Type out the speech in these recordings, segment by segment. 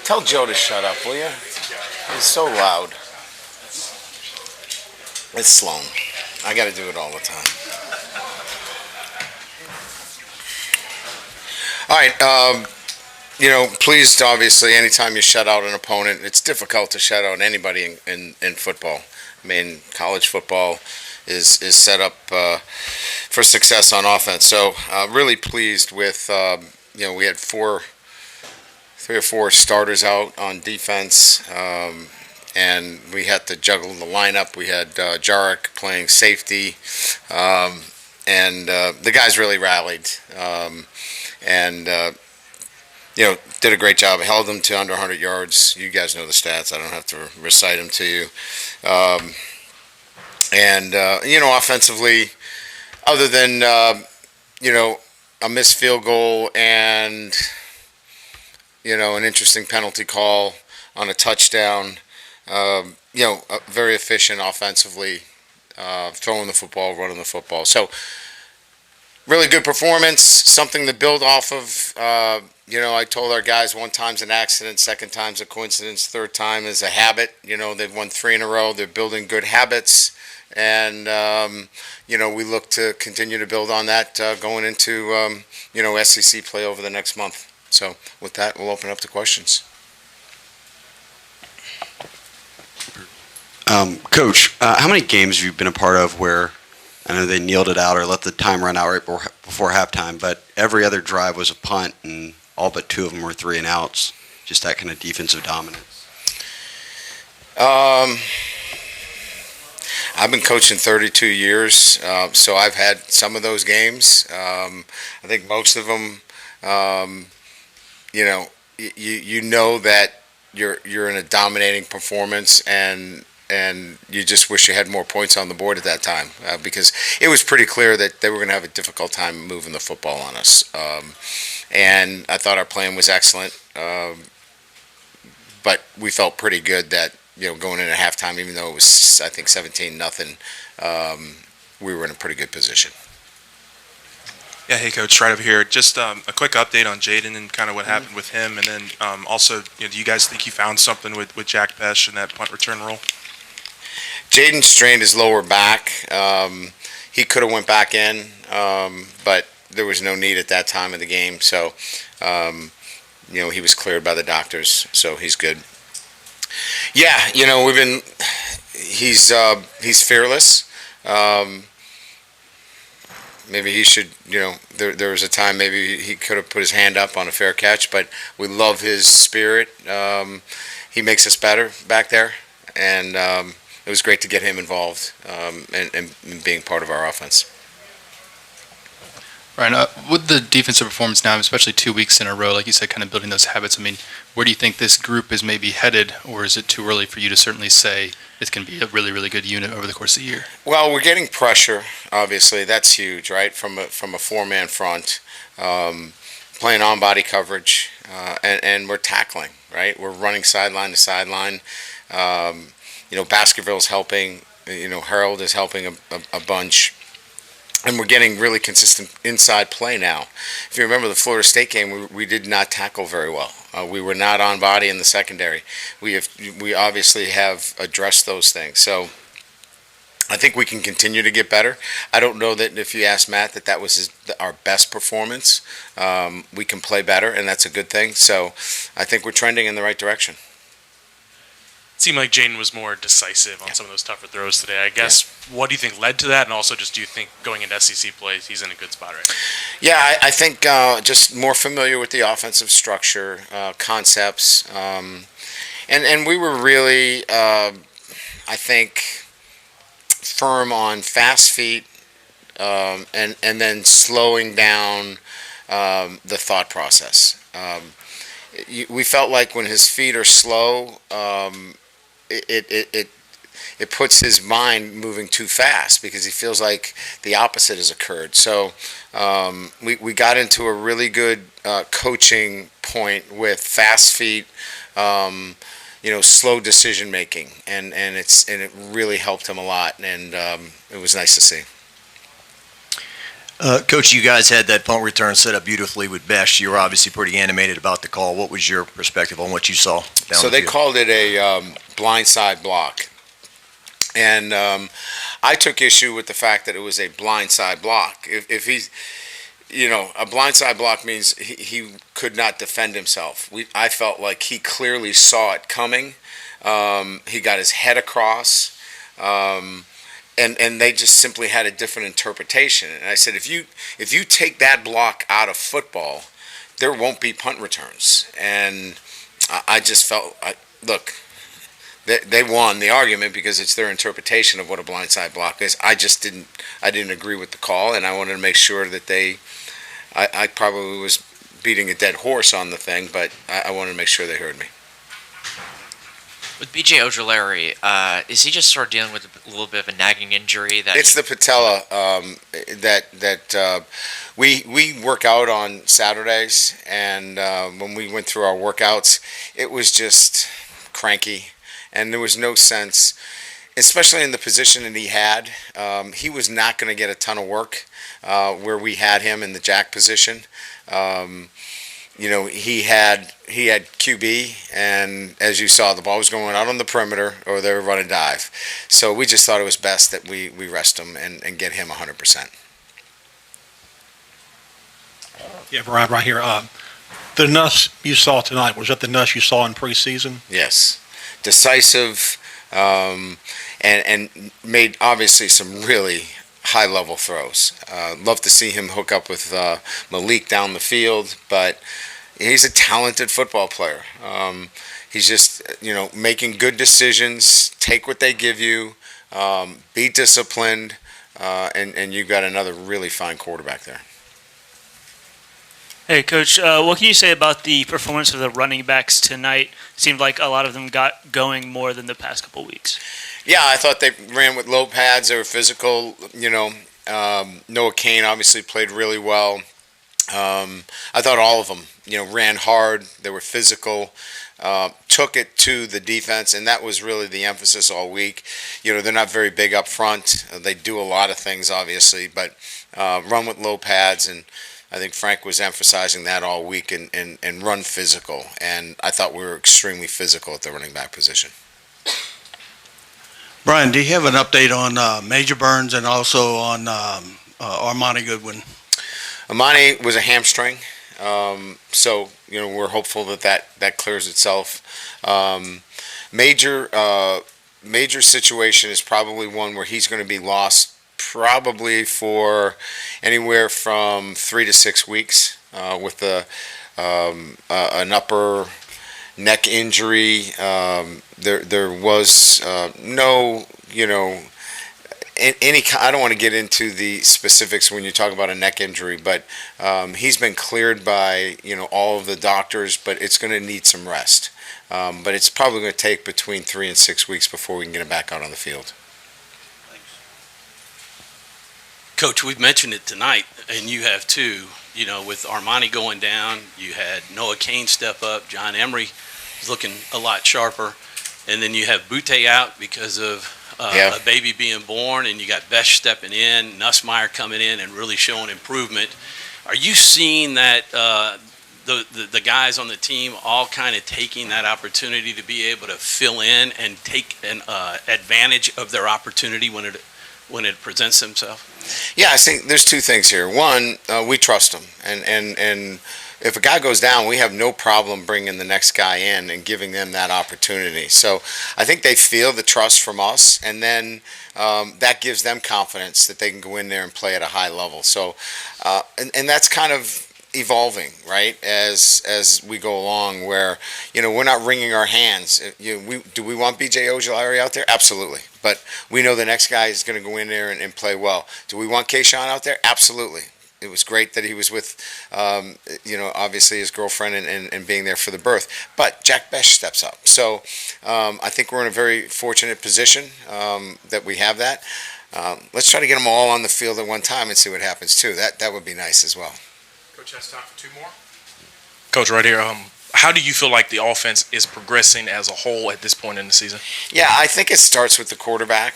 Tell Joe to shut up, will you? He's so loud. It's Sloan. I got to do it all the time. All right. Pleased, obviously, anytime you shut out an opponent, it's difficult to shut out anybody in football. I mean, college football is set up for success on offense. So really pleased with, we had 3 or 4 starters out on defense, and we had to juggle the lineup. We had Jarek playing safety, and the guys really rallied. And did a great job. Held them to under 100 yards. You guys know the stats. I don't have to recite them to you. Offensively, other than, a missed field goal and, an interesting penalty call on a touchdown, very efficient offensively, throwing the football, running the football. So, really good performance, something to build off of. I told our guys one time's an accident, second time's a coincidence, third time is a habit. They've won 3 in a row. They're building good habits. And, we look to continue to build on that going into, SEC play over the next month. So with that, we'll open up to questions. Coach, how many games have you been a part of where, I know they kneeled it out or let the time run out right before halftime, but every other drive was a punt and all but 2 of them were 3 and outs? Just that kind of defensive dominance. I've been coaching 32 years, so I've had some of those games. I think most of them, you know that you're in a dominating performance, and you just wish you had more points on the board at that time, because it was pretty clear that they were going to have a difficult time moving the football on us. And I thought our plan was excellent, but we felt pretty good that, going into halftime, even though it was, I think, 17-0, we were in a pretty good position. Yeah, hey Coach, right over here. Just a quick update on Jaden and kind of what happened with him, and then also, do you guys think you found something with Jack Pesh in that punt return role? Jaden strained his lower back. He could have went back in, but there was no need at that time of the game. So, he was cleared by the doctors, so he's good. Yeah, he's fearless. Maybe he should, there was a time maybe he could have put his hand up on a fair catch, but we love his spirit. He makes us better back there, and it was great to get him involved and being part of our offense. Ryan, with the defensive performance now, especially 2 weeks in a row, like you said, kind of building those habits, where do you think this group is maybe headed, or is it too early for you to certainly say it can be a really, really good unit over the course of the year? Well, we're getting pressure, obviously. That's huge, right, from a 4-man front, playing on-body coverage, and we're tackling, right? We're running sideline to sideline. Baskerville's helping. Harold is helping a bunch. And we're getting really consistent inside play now. If you remember the Florida State game, we did not tackle very well. We were not on body in the secondary. We obviously have addressed those things. So I think we can continue to get better. I don't know that if you ask Matt that was our best performance. We can play better, and that's a good thing. So I think we're trending in the right direction. Seemed like Jaden was more decisive on some of those tougher throws today. I guess, what do you think led to that? And also, just do you think going into SEC play, he's in a good spot right now? Yeah, I think just more familiar with the offensive structure, concepts. And we were really, I think, firm on fast feet and then slowing down the thought process. We felt like when his feet are slow, it puts his mind moving too fast because he feels like the opposite has occurred. So we got into a really good coaching point with fast feet, slow decision making, and it really helped him a lot, and it was nice to see. Coach, you guys had that punt return set up beautifully with Besh. You were obviously pretty animated about the call. What was your perspective on what you saw down So the they field? called it a blindside block. And I took issue with the fact that it was a blindside block. If he's, a blindside block means he could not defend himself. I felt like he clearly saw it coming. He got his head across. And they just simply had a different interpretation. And I said, if you take that block out of football, there won't be punt returns. And I just felt, look, they won the argument because it's their interpretation of what a blindside block is. I didn't agree with the call, and I wanted to make sure that I probably was beating a dead horse on the thing, but I wanted to make sure they heard me. With B.J. Ojulari, is he just sort of dealing with a little bit of a nagging injury? It's the patella that we work out on Saturdays, and when we went through our workouts, it was just cranky, and there was no sense, especially in the position that he had. He was not going to get a ton of work where we had him in the jack position. He had QB, and as you saw, the ball was going out on the perimeter, or they were running dive. So we just thought it was best that we rest him and get him 100%. Yeah, Brian, right here. The nuss you saw tonight, was that the nuss you saw in preseason? Yes. Decisive, and made obviously some really high-level throws. Love to see him hook up with Malik down the field, but he's a talented football player. He's just, making good decisions, take what they give you, be disciplined, and you've got another really fine quarterback there. Hey, Coach, what can you say about the performance of the running backs tonight? Seemed like a lot of them got going more than the past couple weeks. Yeah, I thought they ran with low pads. They were physical. Noah Kane obviously played really well. I thought all of them, ran hard. They were physical. Took it to the defense, and that was really the emphasis all week. They're not very big up front. They do a lot of things, obviously, but run with low pads, and I think Frank was emphasizing that all week, and run physical. And I thought we were extremely physical at the running back position. Brian, do you have an update on Major Burns and also on Armani Goodwin? Amani was a hamstring, so we're hopeful that clears itself. Major situation is probably one where he's going to be lost probably for anywhere from 3 to 6 weeks with an upper neck injury. There was no, I don't want to get into the specifics when you talk about a neck injury, but he's been cleared by all of the doctors, but it's going to need some rest. But it's probably going to take between 3 and 6 weeks before we can get him back out on the field. Coach, we've mentioned it tonight, and you have too. With Armani going down, you had Noah Kane step up. John Emery is looking a lot sharper. And then you have Butte out because of a baby being born, and you got Besh stepping in, Nussmeier coming in and really showing improvement. Are you seeing that the guys on the team all kind of taking that opportunity to be able to fill in and take an advantage of their opportunity when it presents themselves? Yeah, I think there's two things here. One, we trust them, and if a guy goes down, we have no problem bringing the next guy in and giving them that opportunity. So I think they feel the trust from us, and then that gives them confidence that they can go in there and play at a high level. So, and that's kind of evolving, right, as we go along, where we're not wringing our hands. Do we want B.J. Ojulari out there? Absolutely, but we know the next guy is going to go in there and play well. Do we want Kayshawn out there? Absolutely. It was great that he was with, obviously his girlfriend and being there for the birth. But Jack Besh steps up. So I think we're in a very fortunate position that we have that. Let's try to get them all on the field at one time and see what happens too. That would be nice as well. Coach has time for two more. Coach, right here. how do you feel like the offense is progressing as a whole at this point in the season? Yeah, I think it starts with the quarterback.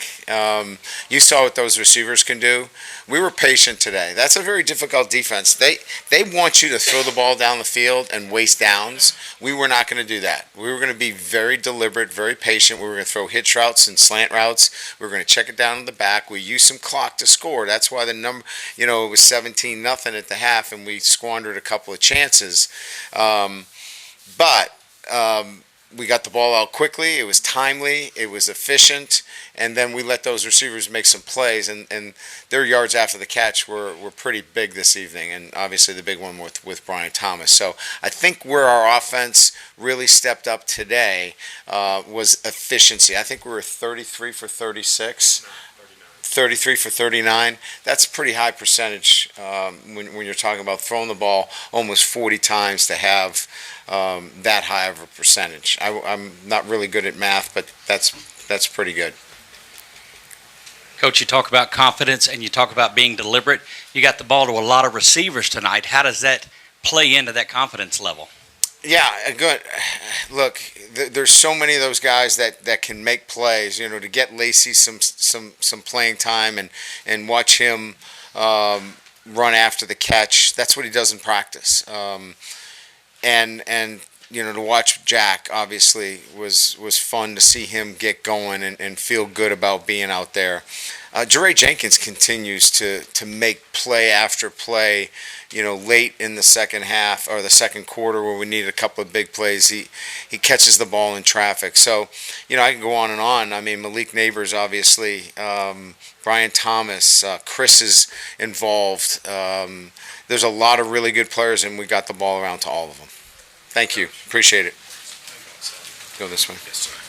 You saw what those receivers can do. We were patient today. That's a very difficult defense. They want you to throw the ball down the field and waste downs. We were not going to do that. We were going to be very deliberate, very patient. We were going to throw hitch routes and slant routes. We were going to check it down in the back. We used some clock to score. That's why the number, it was 17-0 at the half, and we squandered a couple of chances. But we got the ball out quickly. It was timely. It was efficient. And then we let those receivers make some plays. And their yards after the catch were pretty big this evening. And obviously the big one with Brian Thomas. So I think where our offense really stepped up today was efficiency. I think we were 33 for 36. 33 for 39. That's a pretty high percentage when you're talking about throwing the ball almost 40 times to have that high of a percentage. I'm not really good at math, but that's pretty good. Coach, you talk about confidence and you talk about being deliberate. You got the ball to a lot of receivers tonight. How does that play into that confidence level? Yeah, good. Look, there's so many of those guys that can make plays. To get Lacey some playing time and watch him run after the catch. That's what he does in practice. And to watch Jack obviously was fun to see him get going and feel good about being out there. Jenkins continues to make play after play. Late in the second half or the second quarter where we needed a couple of big plays, he catches the ball in traffic. So, I can go on and on. I mean, Malik Neighbors, obviously, Brian Thomas, Chris is involved. There's a lot of really good players, and we got the ball around to all of them. Thank you. Appreciate it. Go this way. Yes, sir.